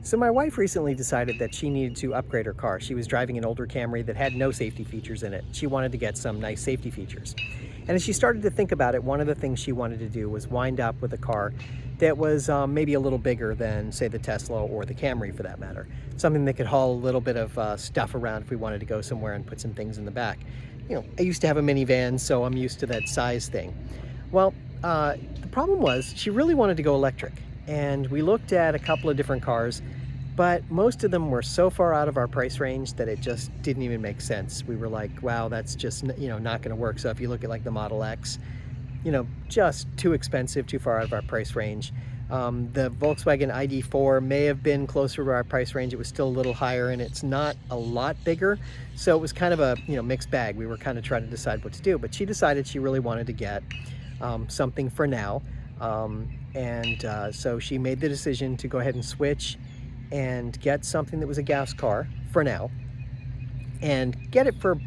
So my wife recently decided that she needed to upgrade her car. She was driving an older Camry that had no safety features in it. She wanted to get some nice safety features. And as she started to think about it, one of the things she wanted to do was wind up with a car that was maybe a little bigger than, say, the Tesla or the Camry for that matter. Something that could haul a little bit of stuff around if we wanted to go somewhere and put some things in the back. You know, I used to have a minivan, so I'm used to that size thing. Well, the problem was she really wanted to go electric. And we looked at a couple of different cars, but most of them were so far out of our price range that it just didn't even make sense. We were like, wow, that's just, not going to work. So if you look at like the Model X, just too expensive, too far out of our price range. The Volkswagen ID4 may have been closer to our price range. It was still a little higher, and it's not a lot bigger. So it was kind of a mixed bag. We were kind of trying to decide what to do, but she decided she really wanted to get something for now. So she made the decision to go ahead and switch and get something that was a gas car for now and get it for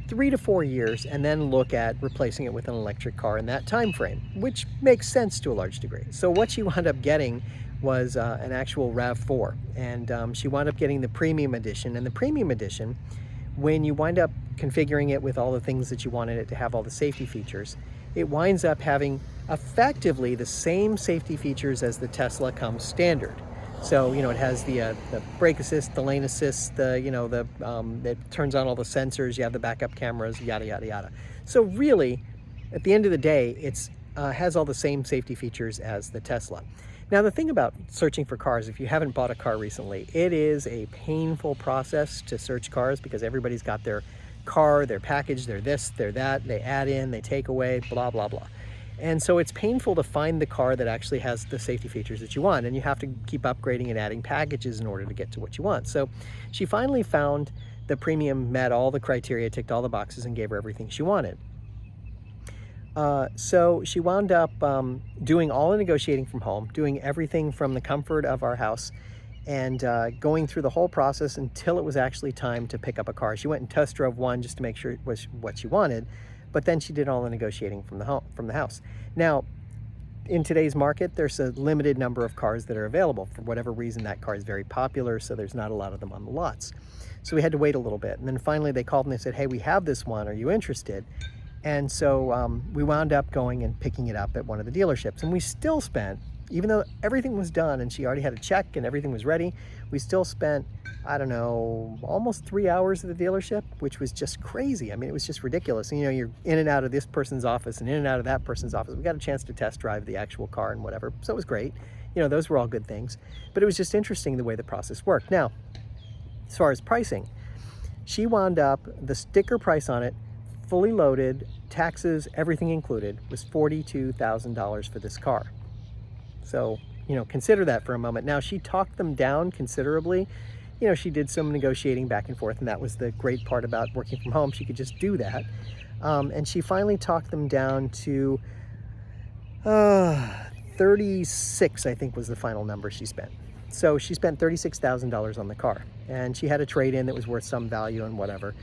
3 to 4 years and then look at replacing it with an electric car in that time frame, which makes sense to a large degree. So what she wound up getting was an actual RAV4, and she wound up getting the premium edition. And the premium edition, when you wind up configuring it with all the things that you wanted it to have, all the safety features, it winds up having effectively the same safety features as the Tesla comes standard. So, it has the brake assist, the lane assist, it turns on all the sensors, you have the backup cameras, yada, yada, yada. So really, at the end of the day, it's has all the same safety features as the Tesla. Now, the thing about searching for cars, if you haven't bought a car recently, it is a painful process to search cars because everybody's got their car, their package, their this, their that, they add in, they take away, blah, blah, blah. And so it's painful to find the car that actually has the safety features that you want, and you have to keep upgrading and adding packages in order to get to what you want. So she finally found the premium met all the criteria, ticked all the boxes, and gave her everything she wanted. So she wound up doing all the negotiating from home, doing everything from the comfort of our house, and going through the whole process until it was actually time to pick up a car. She went and test drove one just to make sure it was what she wanted, but then she did all the negotiating from the house. Now, in today's market, there's a limited number of cars that are available. For whatever reason, that car is very popular, so there's not a lot of them on the lots. So we had to wait a little bit. And then finally they called and they said, hey, we have this one, are you interested? And so we wound up going and picking it up at one of the dealerships. And we still spent, even though everything was done and she already had a check and everything was ready, we still spent, I don't know, almost 3 hours at the dealership, which was just crazy. I mean, it was just ridiculous. And, you're in and out of this person's office and in and out of that person's office. We got a chance to test drive the actual car and whatever. So it was great. Those were all good things. But it was just interesting the way the process worked. Now, as far as pricing, she wound up, the sticker price on it, fully loaded, taxes, everything included, was $42,000 for this car. So, consider that for a moment. Now, she talked them down considerably. She did some negotiating back and forth, and that was the great part about working from home. She could just do that. And she finally talked them down to 36, I think was the final number she spent. So she spent $36,000 on the car, and she had a trade-in that was worth some value and whatever.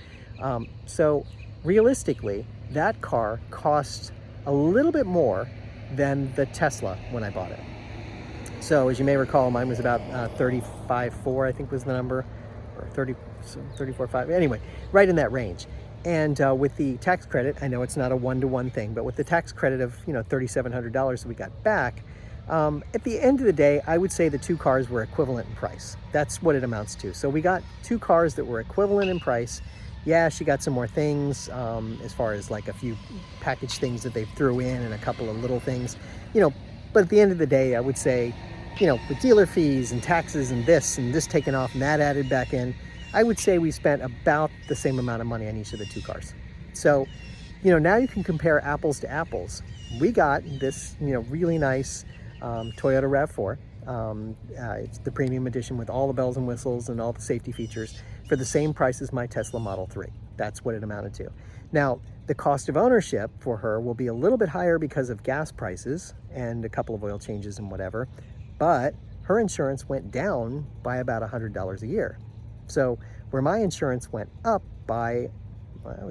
So realistically, that car cost a little bit more than the Tesla when I bought it. So as you may recall, mine was about 35.4, I think was the number, or 34.5. Anyway, right in that range. And with the tax credit, I know it's not a one-to-one thing, but with the tax credit of $3,700 that we got back, at the end of the day, I would say the two cars were equivalent in price. That's what it amounts to. So we got two cars that were equivalent in price. Yeah, she got some more things as far as like a few package things that they threw in and a couple of little things, but at the end of the day, I would say, with dealer fees and taxes and this taken off and that added back in, I would say we spent about the same amount of money on each of the two cars. So, now you can compare apples to apples. We got this, really nice Toyota RAV4. It's the premium edition with all the bells and whistles and all the safety features for the same price as my Tesla Model 3. That's what it amounted to. Now, the cost of ownership for her will be a little bit higher because of gas prices and a couple of oil changes and whatever, but her insurance went down by about $100 a year. So where my insurance went up by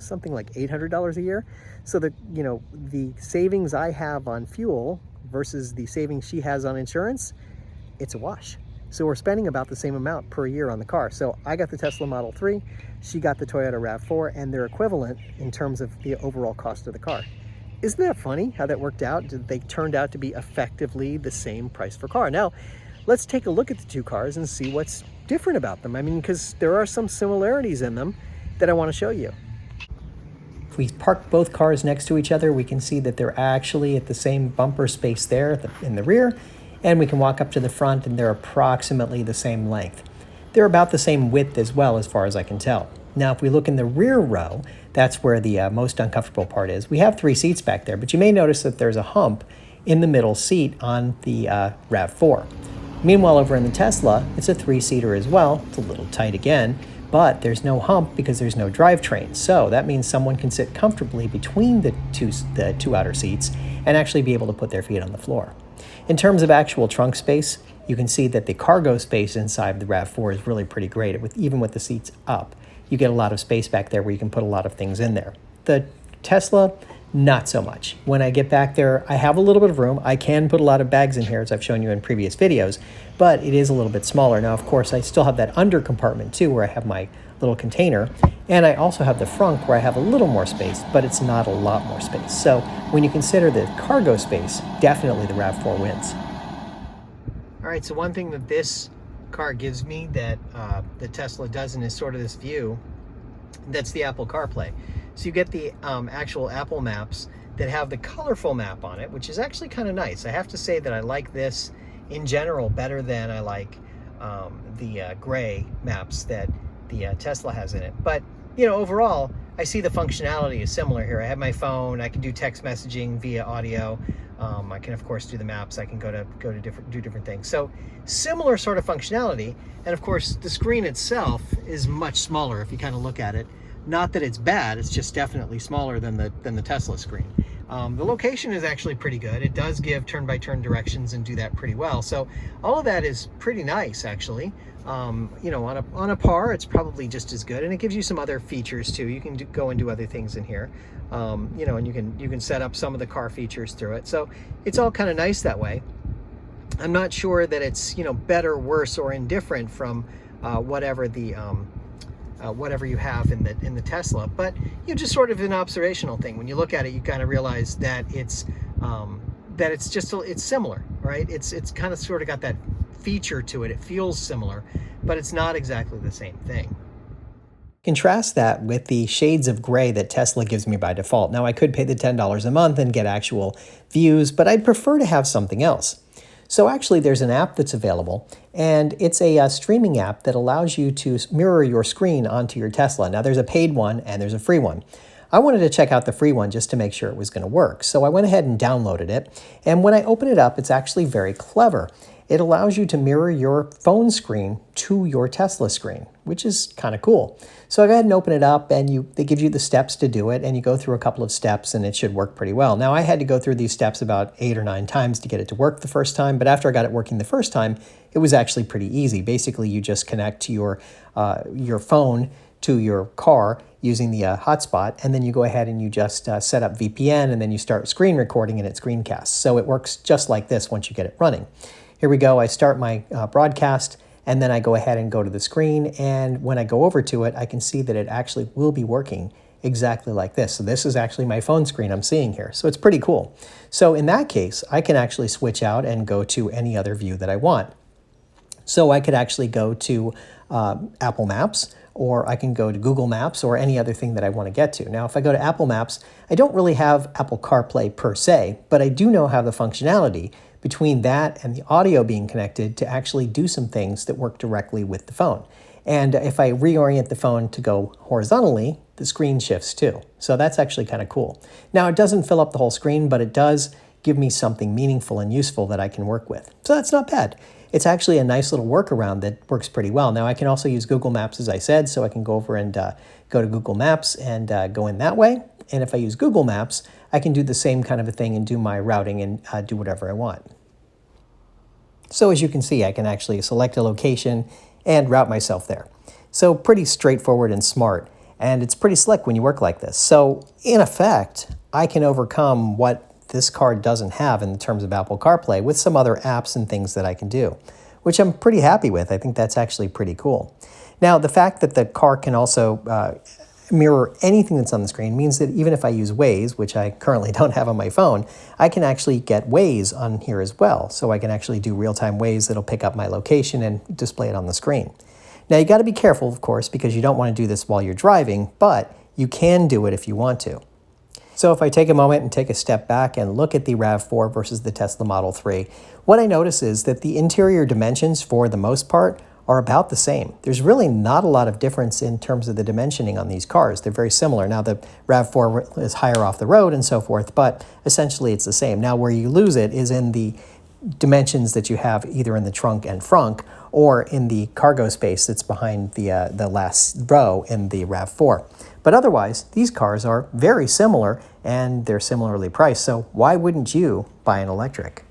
something like $800 a year. So the savings I have on fuel versus the savings she has on insurance, it's a wash. So we're spending about the same amount per year on the car. So I got the Tesla Model 3, she got the Toyota RAV4, and they're equivalent in terms of the overall cost of the car. Isn't that funny how that worked out? They turned out to be effectively the same price for car. Now, let's take a look at the two cars and see what's different about them. I mean, because there are some similarities in them that I want to show you. If we park both cars next to each other, we can see that they're actually at the same bumper space there in the rear, and we can walk up to the front and they're approximately the same length. They're about the same width as well, as far as I can tell. Now, if we look in the rear row, that's where the most uncomfortable part is. We have 3 seats back there, but you may notice that there's a hump in the middle seat on the RAV4. Meanwhile, over in the Tesla, it's a 3-seater as well. It's a little tight again, but there's no hump because there's no drivetrain. So that means someone can sit comfortably between the two outer seats and actually be able to put their feet on the floor. In terms of actual trunk space, you can see that the cargo space inside the RAV4 is really pretty great, even with the seats up. You get a lot of space back there where you can put a lot of things in there. The Tesla, not so much. When I get back there, I have a little bit of room. I can put a lot of bags in here, as I've shown you in previous videos, but it is a little bit smaller. Now, of course, I still have that under compartment too, where I have my little container, and I also have the front where I have a little more space, but it's not a lot more space. So when you consider the cargo space, definitely the RAV4 wins. All right, so one thing that this car gives me that the Tesla doesn't is sort of this view. That's the Apple Carplay. So you get the actual Apple Maps that have the colorful map on it, which is actually kind of nice. I have to say that I like this in general better than I like the gray maps that the Tesla has in it. But you know, overall, I see the functionality is similar here. I have my phone. I can do text messaging via audio. I can, of course, do the maps. I can do different things. So similar sort of functionality. And of course, the screen itself is much smaller if you kind of look at it. Not that it's bad. It's just definitely smaller than the Tesla screen. The location is actually pretty good. It does give turn-by-turn directions and do that pretty well. So all of that is pretty nice, actually. You know, on a par, it's probably just as good, and it gives you some other features too. You can go and do other things in here, you know, and you can set up some of the car features through it. So it's all kind of nice that way. I'm not sure that it's, you know, better, worse, or indifferent from whatever you have in the Tesla, but you know, just sort of an observational thing. When you look at it, you kind of realize that it's similar, right? It's kind of sort of got that feature to it. It feels similar, but it's not exactly the same thing. Contrast that with the shades of gray that Tesla gives me by default. Now, I could pay the $10 a month and get actual views, but I'd prefer to have something else. So actually, there's an app that's available, and it's a streaming app that allows you to mirror your screen onto your Tesla. Now, there's a paid one and there's a free one. I wanted to check out the free one just to make sure it was going to work. So I went ahead and downloaded it, and when I open it up, it's actually very clever. It allows you to mirror your phone screen to your Tesla screen, which is kind of cool. So I go ahead and open it up, and they give you the steps to do it, and you go through a couple of steps, and it should work pretty well. Now, I had to go through these steps about 8 or 9 times to get it to work the first time, but after I got it working the first time, it was actually pretty easy. Basically, you just connect to your phone to your car using the hotspot, and then you go ahead and you just set up VPN, and then you start screen recording, and it screencasts. So it works just like this once you get it running. Here we go. I start my broadcast, and then I go ahead and go to the screen, and when I go over to it, I can see that it actually will be working exactly like this. So this is actually my phone screen I'm seeing here. So it's pretty cool. So in that case, I can actually switch out and go to any other view that I want. So I could actually go to Apple Maps, or I can go to Google Maps, or any other thing that I want to get to. Now, if I go to Apple Maps, I don't really have Apple CarPlay per se, but I do know how the functionality between that and the audio being connected to actually do some things that work directly with the phone. And if I reorient the phone to go horizontally, the screen shifts too. So that's actually kind of cool. Now, it doesn't fill up the whole screen, but it does give me something meaningful and useful that I can work with. So that's not bad. It's actually a nice little workaround that works pretty well. Now, I can also use Google Maps, as I said, so I can go over and go to Google Maps and go in that way. And if I use Google Maps, I can do the same kind of a thing and do my routing and do whatever I want. So as you can see, I can actually select a location and route myself there. So pretty straightforward and smart, and it's pretty slick when you work like this. So in effect, I can overcome what this car doesn't have in terms of Apple CarPlay with some other apps and things that I can do, which I'm pretty happy with. I think that's actually pretty cool. Now, the fact that the car can also mirror anything that's on the screen means that even if I use Waze, which I currently don't have on my phone, I can actually get Waze on here as well. So I can actually do real-time Waze that'll pick up my location and display it on the screen. Now, you got to be careful, of course, because you don't want to do this while you're driving, but you can do it if you want to. So if I take a moment and take a step back and look at the RAV4 versus the Tesla Model 3, what I notice is that the interior dimensions, for the most part, are about the same. There's really not a lot of difference in terms of the dimensioning on these cars. They're very similar. Now, the RAV4 is higher off the road and so forth, but essentially it's the same. Now, where you lose it is in the dimensions that you have either in the trunk and frunk or in the cargo space that's behind the last row in the RAV4. But otherwise, these cars are very similar and they're similarly priced. So why wouldn't you buy an electric?